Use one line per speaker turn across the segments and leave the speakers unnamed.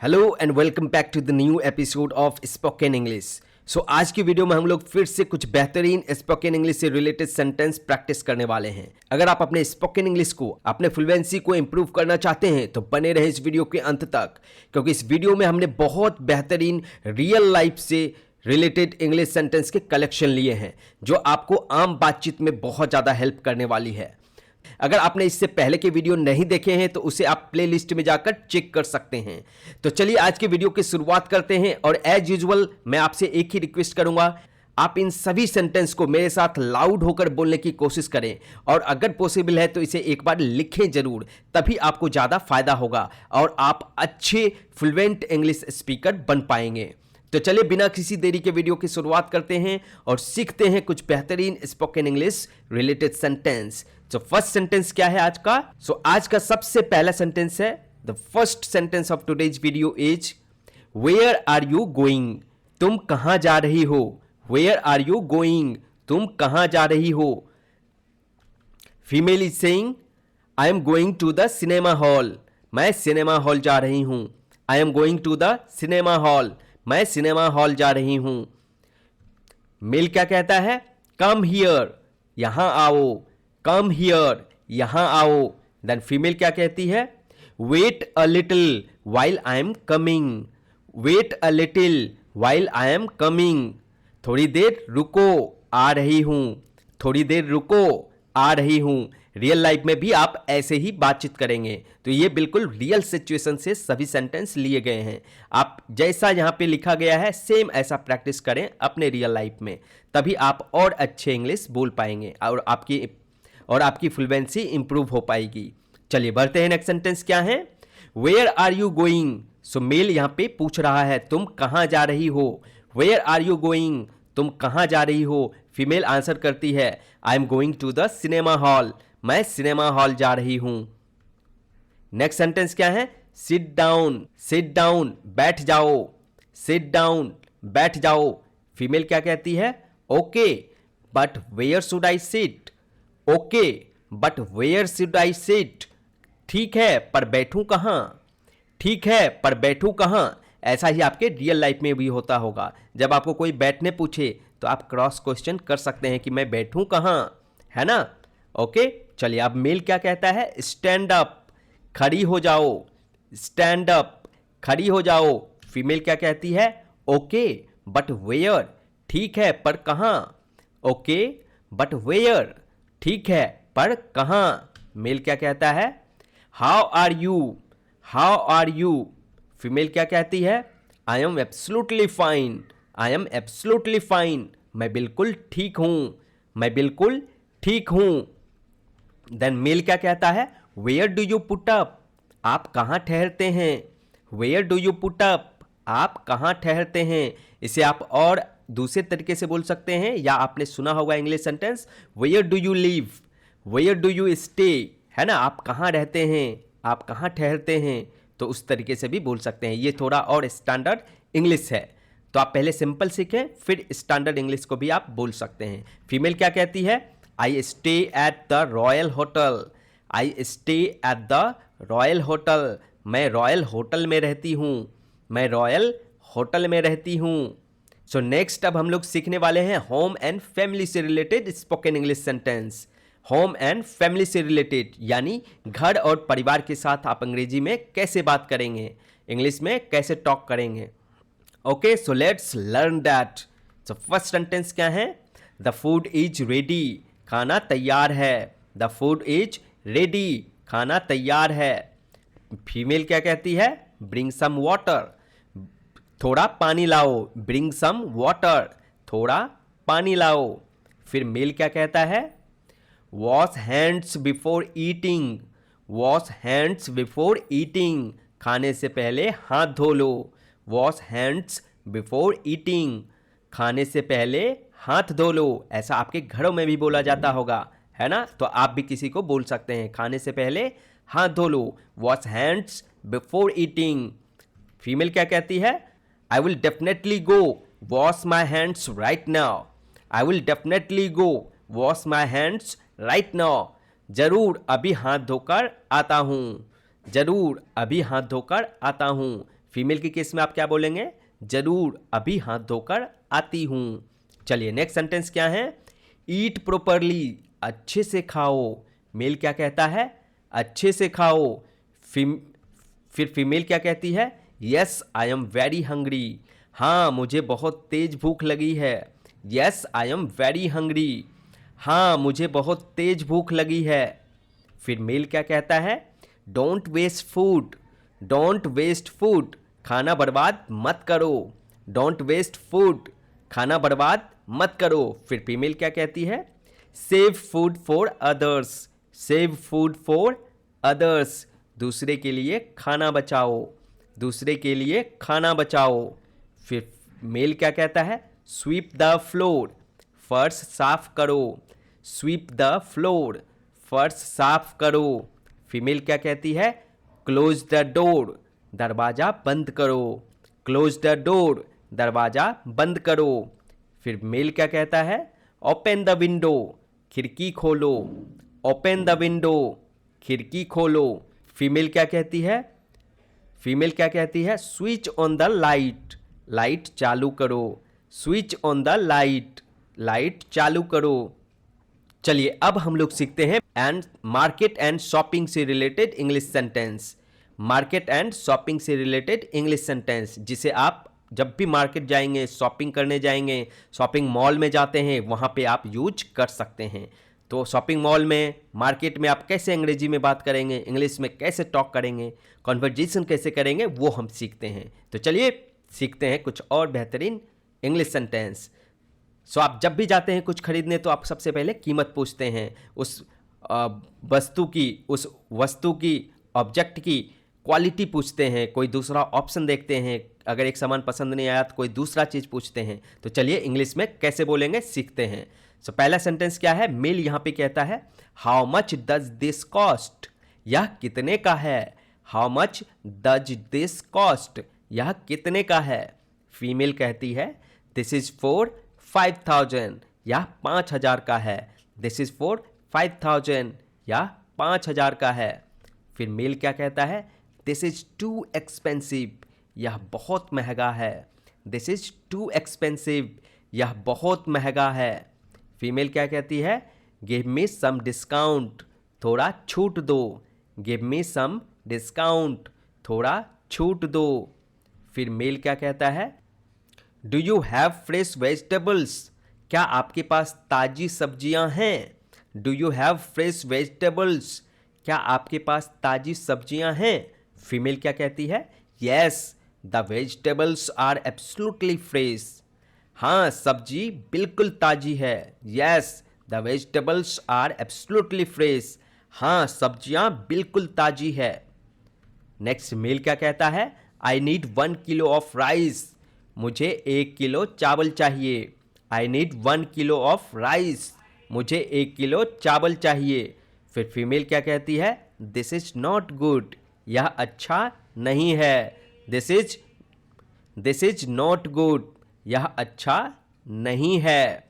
Hello and welcome back to the new episode of spoken English. So आज की video में हम लोग फिर से कुछ बेहतरीन स्पोकन इंग्लिश से रिलेटेड सेंटेंस प्रैक्टिस करने वाले हैं। अगर आप अपने स्पोकन इंग्लिश को, अपने फ्लुएंसी को इंप्रूव करना चाहते हैं तो बने रहे इस वीडियो के अंत तक, क्योंकि इस वीडियो में हमने बहुत बेहतरीन रियल लाइफ से रिलेटेड इंग्लिश सेंटेंस के कलेक्शन लिए हैं जो आपको आम बातचीत में बहुत ज़्यादा हेल्प करने वाली है। अगर आपने इससे पहले के वीडियो नहीं देखे हैं तो उसे आप प्लेलिस्ट में जाकर चेक कर सकते हैं। तो चलिए आज के वीडियो की शुरुआत करते हैं और एज यूजुअल मैं आपसे एक ही रिक्वेस्ट करूंगा, आप इन सभी सेंटेंस को मेरे साथ लाउड होकर बोलने की कोशिश करें और अगर पॉसिबल है तो इसे एक बार लिखें जरूर, तभी आपको ज़्यादा फायदा होगा और आप अच्छे फ्लुएंट इंग्लिश स्पीकर बन पाएंगे। तो चलिए बिना किसी देरी के वीडियो की शुरुआत करते हैं और सीखते हैं कुछ बेहतरीन स्पोकन इंग्लिश रिलेटेड सेंटेंस। तो फर्स्ट सेंटेंस क्या है आज का? आज का सबसे पहला सेंटेंस है, the first sentence of today's video is where are you going? तुम कहां जा रही हो? Where are you going? तुम कहां जा रही हो? Female is saying I am going to the cinema hall. मैं सिनेमा हॉल जा रही हूं। I am going to the cinema hall. मैं सिनेमा हॉल जा रही हूं। मेल क्या कहता है? कम हियर, यहां आओ। कम हियर, यहां आओ। देन फीमेल क्या कहती है? Wait a little while I am coming. Wait a little while I am coming. थोड़ी देर रुको, आ रही हूं। थोड़ी देर रुको, आ रही हूं। रियल लाइफ में भी आप ऐसे ही बातचीत करेंगे। तो ये बिल्कुल रियल सिचुएशन से सभी सेंटेंस लिए गए हैं। आप जैसा यहाँ पे लिखा गया है सेम ऐसा प्रैक्टिस करें अपने रियल लाइफ में, तभी आप और अच्छे इंग्लिश बोल पाएंगे और आपकी फ्लुएंसी इंप्रूव हो पाएगी। चलिए बढ़ते हैं, नेक्स्ट सेंटेंस क्या है? Where are you going? So male यहाँ पे पूछ रहा है तुम कहाँ जा रही हो? Where are you going? तुम कहाँ जा रही हो? फीमेल आंसर करती है I am going to the cinema hall. मैं सिनेमा हॉल जा रही हूं। नेक्स्ट सेंटेंस क्या है? Sit down. सिट डाउन, बैठ जाओ। सिट डाउन, बैठ जाओ। फीमेल क्या कहती है? Okay but where should I sit? Okay but where should I sit? ठीक है पर बैठूं कहां? ठीक है पर बैठूं कहां? ऐसा ही आपके रियल लाइफ में भी होता होगा। जब आपको कोई बैठने पूछे तो आप क्रॉस क्वेश्चन कर सकते हैं कि मैं बैठूं कहां, है ना? ओके चलिए अब मेल क्या कहता है? स्टैंड अप, खड़ी हो जाओ। स्टैंड अप, खड़ी हो जाओ। फीमेल क्या कहती है? Okay but where? ठीक है पर कहां? Okay but where? ठीक है पर कहां? मेल क्या कहता है? How are you? How are you? Female क्या कहती है? I am absolutely fine. I am absolutely fine. मैं बिल्कुल ठीक हूं। मैं बिल्कुल ठीक हूं। देन मेल क्या कहता है? Where do you put up? आप कहाँ ठहरते हैं? Where do you put up? आप कहाँ ठहरते हैं? इसे आप और दूसरे तरीके से बोल सकते हैं, या आपने सुना होगा English sentence where do you live? Where do you stay? है ना, आप कहाँ रहते हैं? आप कहाँ ठहरते हैं? तो उस तरीके से भी बोल सकते हैं। ये थोड़ा और स्टैंडर्ड इंग्लिश है, तो आप पहले सिंपल सीखें फिर स्टैंडर्ड इंग्लिश को भी आप बोल सकते हैं। फीमेल क्या कहती है? I stay at the royal hotel. I stay at the royal hotel. मैं रॉयल होटल में रहती हूँ। मैं रॉयल होटल में रहती हूँ। सो नेक्स्ट अब हम लोग सीखने वाले हैं होम एंड फैमिली से related spoken English sentence. Home and family से रिलेटेड यानी घर और परिवार के साथ आप अंग्रेजी में कैसे बात करेंगे, इंग्लिश में कैसे टॉक करेंगे। Okay so let's learn that. So first sentence क्या है? The food is ready. खाना तैयार है। The food is ready. खाना तैयार है। फीमेल क्या कहती है? Bring some water. थोड़ा पानी लाओ। Bring some water. थोड़ा पानी लाओ। फिर मेल क्या कहता है? Wash hands before eating. Wash hands before eating. खाने से पहले हाथ धो लो। Wash hands before eating. खाने से पहले हाथ धो लो। ऐसा आपके घरों में भी बोला जाता होगा, है ना? तो आप भी किसी को बोल सकते हैं खाने से पहले हाथ धो लो। Wash hands before eating. Female क्या कहती है? I will definitely go wash my hands right now. I will definitely go wash my hands right now. जरूर अभी हाथ धोकर आता हूँ। जरूर अभी हाथ धोकर आता हूँ। फीमेल के केस में आप क्या बोलेंगे? जरूर, अभी हाथ धोकर आती हूँ। चलिए नेक्स्ट सेंटेंस क्या है? ईट प्रॉपरली, अच्छे से खाओ। मेल क्या कहता है? अच्छे से खाओ। फिर फीमेल क्या कहती है? Yes I am very hungry, हाँ मुझे बहुत तेज भूख लगी है। Yes I am very hungry, हाँ मुझे बहुत तेज भूख लगी है। फिर मेल क्या कहता है? Don't waste food, don't waste food, खाना बर्बाद मत करो। डोंट वेस्ट फूड, खाना बर्बाद मत करो। फिर फीमेल क्या कहती है? Save food for others, save food for others, दूसरे के लिए खाना बचाओ, दूसरे के लिए खाना बचाओ। फिर मेल क्या कहता है? स्वीप द फ्लोर, फर्श साफ करो। स्वीप द फ्लोर, फर्श साफ करो। फीमेल क्या कहती है? क्लोज द डोर, दरवाज़ा बंद करो। क्लोज द डोर, दरवाज़ा बंद करो। फिर मेल क्या कहता है? ओपन द विंडो, खिड़की खोलो। ओपन द विंडो, खिड़की खोलो। फीमेल क्या कहती है? फीमेल क्या कहती है? Switch on the light, light चालू करो। Switch on the light, light चालू करो। चलिए अब हम लोग सीखते हैं एंड मार्केट एंड शॉपिंग से related English sentence. Market and shopping से रिलेटेड इंग्लिश सेंटेंस, जिसे आप जब भी मार्केट जाएंगे, शॉपिंग करने जाएंगे, शॉपिंग मॉल में जाते हैं, वहाँ पे आप यूज कर सकते हैं। तो शॉपिंग मॉल में, मार्केट में आप कैसे अंग्रेजी में बात करेंगे, इंग्लिश में कैसे टॉक करेंगे, कन्वर्जेशन कैसे करेंगे, वो हम सीखते हैं। तो चलिए सीखते हैं कुछ और बेहतरीन इंग्लिश सेंटेंस। सो आप जब भी जाते हैं कुछ खरीदने, तो आप सबसे पहले कीमत पूछते हैं उस वस्तु की, उस वस्तु की, ऑब्जेक्ट की क्वालिटी पूछते हैं, कोई दूसरा ऑप्शन देखते हैं, अगर एक सामान पसंद नहीं आया तो कोई दूसरा चीज़ पूछते हैं। तो चलिए इंग्लिश में कैसे बोलेंगे सीखते हैं। सो पहला सेंटेंस क्या है? मेल यहाँ पे कहता है how much does this cost, यह कितने का है। How much does this cost, यह कितने का है। फीमेल कहती है दिस इज फॉर 5000, यह 5000 का है। दिस इज फॉर 5000, यह 5000 का है। फिर मेल क्या कहता है? दिस इज टू एक्सपेंसिव, यह बहुत महंगा है। दिस इज टू एक्सपेंसिव, यह बहुत महंगा है। फीमेल क्या कहती है? गिव मी सम डिस्काउंट, थोड़ा छूट दो। गिव मी सम डिस्काउंट, थोड़ा छूट दो। फिर मेल क्या कहता है? Do you have fresh vegetables, क्या आपके पास ताज़ी सब्जियां हैं। Do you have fresh vegetables, क्या आपके पास ताज़ी सब्जियां हैं। फीमेल क्या कहती है? Yes the vegetables are absolutely fresh, हाँ सब्जी बिल्कुल ताज़ी है। Yes the vegetables are absolutely fresh, हाँ सब्जियां बिल्कुल ताज़ी है। नेक्स्ट मेल क्या कहता है? I need 1 kilo of rice, मुझे 1 किलो चावल चाहिए। I need 1 kilo of rice, मुझे 1 किलो चावल चाहिए। फिर फीमेल क्या कहती है? दिस इज नॉट गुड, यह अच्छा नहीं है। दिस इज नॉट गुड, यह अच्छा नहीं है।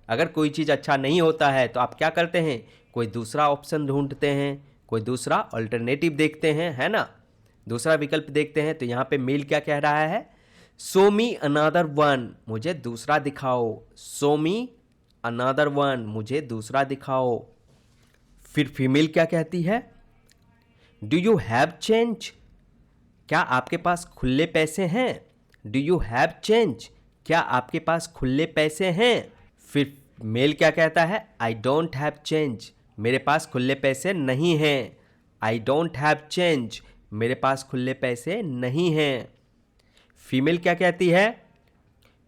अगर कोई चीज़ अच्छा नहीं होता है तो आप क्या करते हैं? कोई दूसरा ऑप्शन ढूंढते हैं, कोई दूसरा अल्टरनेटिव देखते हैं, है ना, दूसरा विकल्प देखते हैं। तो यहाँ पे मेल क्या कह रहा है? शो मी अनदर वन, मुझे दूसरा दिखाओ। शो मी अनदर वन, मुझे दूसरा दिखाओ। फिर फीमेल क्या कहती है? डू यू हैव चेंज, क्या आपके पास खुले पैसे हैं। डू यू हैव चेंज, क्या आपके पास खुले पैसे हैं। फिर मेल क्या कहता है? आई डोंट हैव चेंज, मेरे पास खुले पैसे नहीं हैं। आई डोंट हैव चेंज, मेरे पास खुले पैसे नहीं हैं। फीमेल क्या कहती है?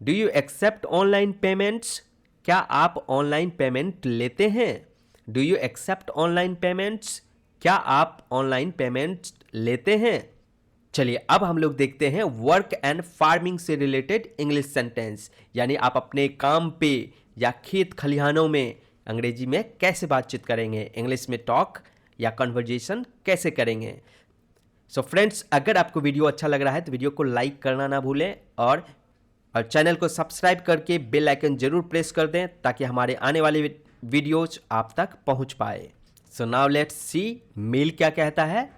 Do you accept online payments, क्या आप ऑनलाइन पेमेंट लेते हैं। Do you accept online payments, क्या आप ऑनलाइन पेमेंट्स लेते हैं। चलिए अब हम लोग देखते हैं वर्क एंड फार्मिंग से रिलेटेड इंग्लिश सेंटेंस, यानी आप अपने काम पे या खेत खलिहानों में अंग्रेजी में कैसे बातचीत करेंगे, इंग्लिश में टॉक या कन्वर्जेशन कैसे करेंगे। सो फ्रेंड्स, अगर आपको वीडियो अच्छा लग रहा है तो वीडियो को लाइक करना ना भूलें और चैनल को सब्सक्राइब करके बेल आइकन जरूर प्रेस कर दें ताकि हमारे आने वाले वीडियोज आप तक पहुंच पाए। So now let's see male क्या कहता है?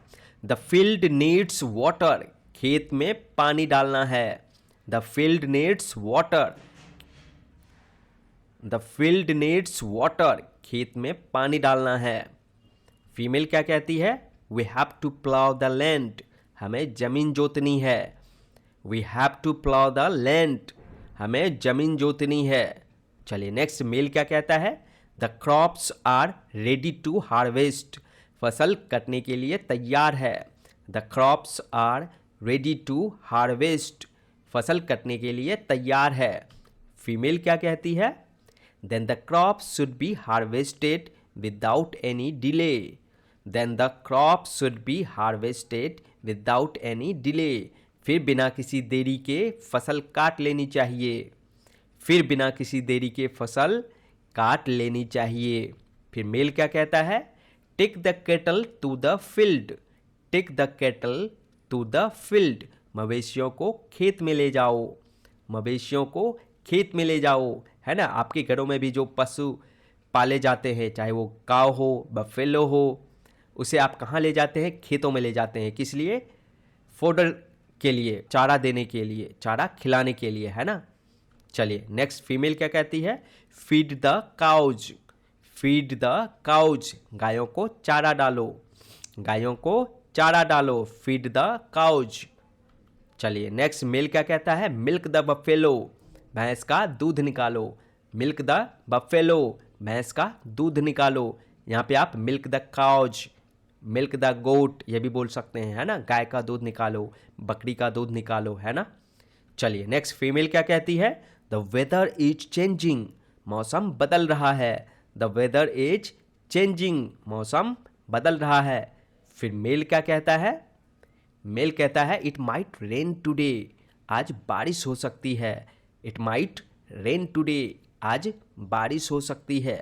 द फील्ड नीड्स वाटर, खेत में पानी डालना है। The field needs water, the field needs water, खेत में पानी डालना है। फीमेल क्या कहती है? We have to plough the land, हमें जमीन जोतनी है। We have to plough the land, हमें जमीन जोतनी है। चलिए नेक्स्ट, मेल क्या कहता है? The crops are ready to harvest, फसल कटने के लिए तैयार है। The crops are ready to harvest, फसल कटने के लिए तैयार है। फीमेल क्या कहती है? Then the crops should be harvested without any delay, then the crops should be harvested without any delay, फिर बिना किसी देरी के फसल काट लेनी चाहिए। फिर बिना किसी देरी के फसल काट लेनी चाहिए। फिर मेल क्या कहता है? Take the cattle to the field, take the cattle to the field, मवेशियों को खेत में ले जाओ, मवेशियों को खेत में ले जाओ। है ना, आपके घरों में भी जो पशु पाले जाते हैं, चाहे वो काव हो, बफेलो हो, उसे आप कहाँ ले जाते हैं? खेतों में ले जाते हैं। किस लिए? फोडर के लिए, चारा देने के लिए, चारा खिलाने के लिए, है ना। चलिए नेक्स्ट, फीमेल क्या कहती है? Feed the cows, feed the cows, गायों को चारा डालो, गायों को चारा डालो, फीड द काउज। चलिए नेक्स्ट, मेल क्या कहता है? मिल्क द बफेलो, भैंस का दूध निकालो, मिल्क द बफेलो, भैंस का दूध निकालो। यहाँ पे आप milk the cows, milk the goat ये भी बोल सकते हैं, है ना। गाय का दूध निकालो, बकरी का दूध निकालो, है ना। चलिए नेक्स्ट, फीमेल क्या कहती है? द वेदर इज चेंजिंग, मौसम बदल रहा है। द वेदर इज चेंजिंग, मौसम बदल रहा है। फिर मेल क्या कहता है? मेल कहता है इट माइट रेन टुडे, आज बारिश हो सकती है। इट माइट रेन टुडे, आज बारिश हो सकती है।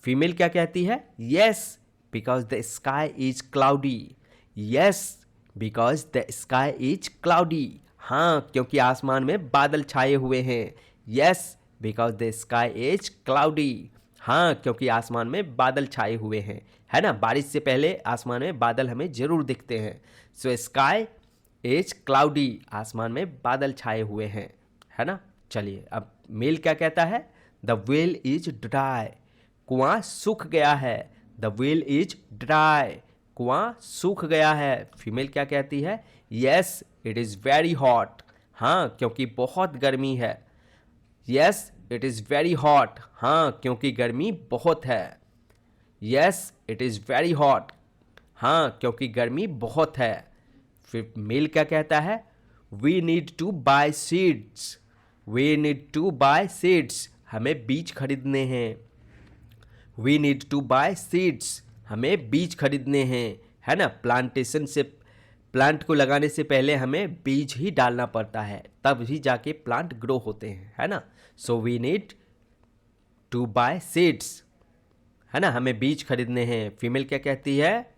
फीमेल क्या कहती है? Yes because the sky is cloudy, yes because the sky is cloudy, हाँ क्योंकि आसमान में बादल छाए हुए हैं। Yes because the sky is cloudy, हाँ क्योंकि आसमान में बादल छाए हुए हैं, है ना। बारिश से पहले आसमान में बादल हमें जरूर दिखते हैं। सो स्काई इज क्लाउडी, आसमान में बादल छाए हुए हैं, है ना। चलिए अब मेल क्या कहता है? द वेल इज ड्राई, कुआं सूख गया है। द वेल इज ड्राई, कुआं सूख गया है। फीमेल क्या कहती है? Yes it is very hot, हाँ क्योंकि बहुत गर्मी है। Yes it is very hot, हाँ क्योंकि गर्मी बहुत है। Yes it is very hot, हाँ क्योंकि गर्मी बहुत है। फिर मेल क्या कहता है? We need to buy seeds, we need to buy seeds, हमें बीज खरीदने हैं। We need to buy seeds, हमें बीज खरीदने हैं, है ना। प्लांटेशन से, प्लांट को लगाने से पहले हमें बीज ही डालना पड़ता है, तब ही जाके प्लांट ग्रो होते हैं, है ना। So we need to buy seeds, है ना, हमें बीज खरीदने हैं। फीमेल क्या कहती है?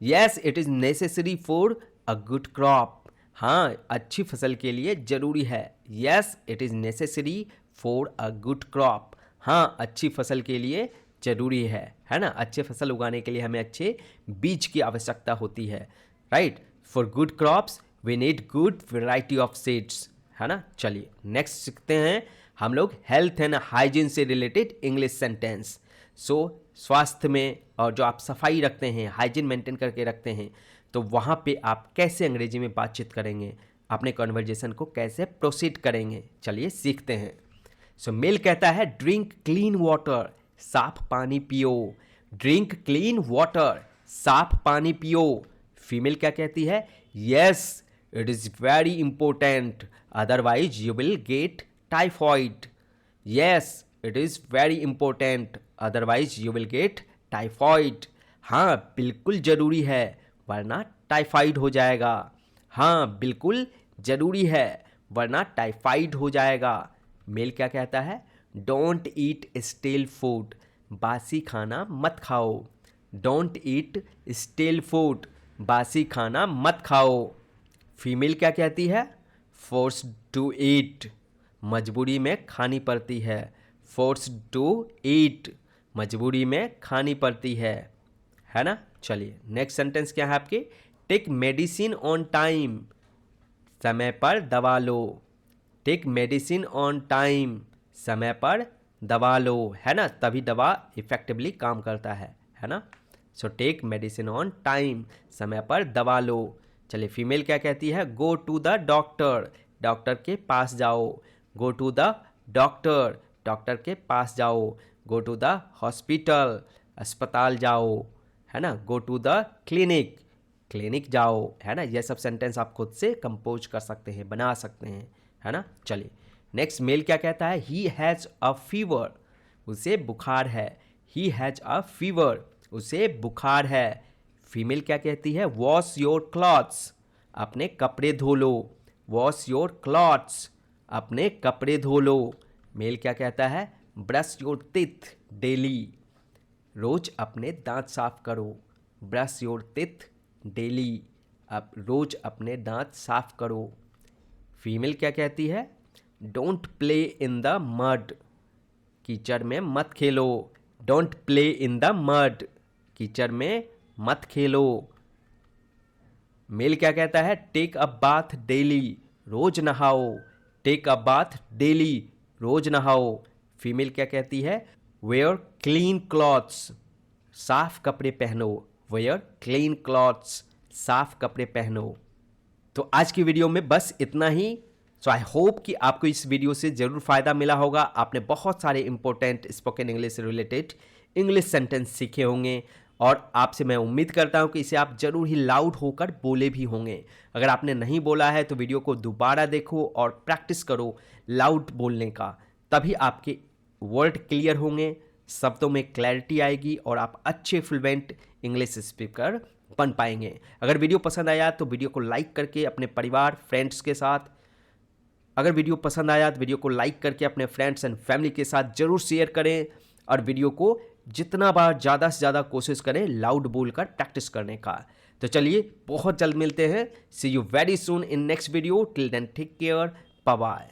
Yes it is necessary for a good crop, हाँ अच्छी फसल के लिए ज़रूरी है। Yes it is necessary for a good crop, हाँ अच्छी फसल के लिए ज़रूरी है ना। अच्छे फसल उगाने के लिए हमें अच्छे बीज की आवश्यकता होती है, right. For good crops we need good variety of seeds, है ना। चलिए नेक्स्ट सीखते हैं हम लोग हेल्थ एंड हाइजीन से रिलेटेड इंग्लिश सेंटेंस। सो स्वास्थ्य में और जो आप सफाई रखते हैं, हाइजीन मेंटेन करके रखते हैं, तो वहाँ पे आप कैसे अंग्रेजी में बातचीत करेंगे, अपने कन्वर्जेशन को कैसे प्रोसीड करेंगे, चलिए सीखते हैं। सो मेल कहता है ड्रिंक क्लीन वाटर, साफ पानी पियो। ड्रिंक क्लीन वाटर, साफ पानी पियो। फीमेल क्या कहती है? Yes it is very important, otherwise you will get typhoid. Yes it is very important, otherwise you will get typhoid, हाँ बिल्कुल ज़रूरी है वरना टाइफाइड हो जाएगा। हाँ बिल्कुल ज़रूरी है वरना टाइफाइड हो जाएगा। मेल क्या कहता है? डोंट ईट स्टेल फूड, बासी खाना मत खाओ। डोंट ईट स्टेल फूड, बासी खाना मत खाओ। फीमेल क्या कहती है? फोर्स टू ईट, मजबूरी में खानी पड़ती है। फोर्स टू ईट, मजबूरी में खानी पड़ती है ना। चलिए नेक्स्ट सेंटेंस क्या है आपके? टेक मेडिसिन ऑन टाइम, समय पर दवा लो। टेक मेडिसिन ऑन टाइम, समय पर दवा लो, है ना, तभी दवा इफेक्टिवली काम करता है ना। So take medicine on time, समय पर दवा लो। चलिए फीमेल क्या कहती है, go to the doctor, doctor के पास जाओ। Go to the doctor, doctor के पास जाओ। गो टू द हॉस्पिटल, अस्पताल जाओ, है ना। Go to the clinic, clinic जाओ, है ना। ये सब सेंटेंस आप खुद से कंपोज कर सकते हैं, बना सकते हैं, है ना। चलिए नेक्स्ट मेल क्या कहता है, ही हैज़ अ फीवर, उसे बुखार है। ही हैज़ अ फीवर, उसे बुखार है। फीमेल क्या कहती है, वॉश योर क्लॉथ्स, अपने कपड़े धो लो। वॉश योर क्लॉथ्स, अपने कपड़े धो लो। मेल क्या कहता है, ब्रश योर टीथ डेली, रोज अपने दांत साफ करो। ब्रश योर टीथ डेली, अब रोज अपने दांत साफ करो। फीमेल क्या कहती है, don't play in the mud, कीचड़ में मत खेलो। Don't play in the mud, कीचड़ में मत खेलो। मेल क्या कहता है, टेक अ बाथ डेली, रोज नहाओ। टेक अ बाथ डेली, रोज नहाओ। फीमेल क्या कहती है, वेयर क्लीन क्लॉथ्स, साफ कपड़े पहनो। वेयर क्लीन क्लॉथ्स, साफ कपड़े पहनो। तो आज की वीडियो में बस इतना ही। सो आई होप कि आपको इस वीडियो से ज़रूर फ़ायदा मिला होगा। आपने बहुत सारे इंपॉर्टेंट स्पोकन इंग्लिश से रिलेटेड इंग्लिश सेंटेंस सीखे होंगे और आपसे मैं उम्मीद करता हूं कि इसे आप ज़रूर ही लाउड होकर बोले भी होंगे। अगर आपने नहीं बोला है तो वीडियो को दोबारा देखो और प्रैक्टिस करो लाउड बोलने का, तभी आपके वर्ड क्लियर होंगे, शब्दों में क्लैरिटी आएगी और आप अच्छे फ्लुएंट इंग्लिश स्पीकर बन पाएंगे। अगर वीडियो पसंद आया तो वीडियो को लाइक करके अपने परिवार फ्रेंड्स के साथ, अगर वीडियो पसंद आया तो वीडियो को लाइक करके अपने फ्रेंड्स एंड फैमिली के साथ जरूर शेयर करें और वीडियो को जितना बार ज़्यादा से ज़्यादा कोशिश करें लाउड बोलकर प्रैक्टिस करने का। तो चलिए बहुत जल्द मिलते हैं। See you very soon in next video. Till then take care, bye bye.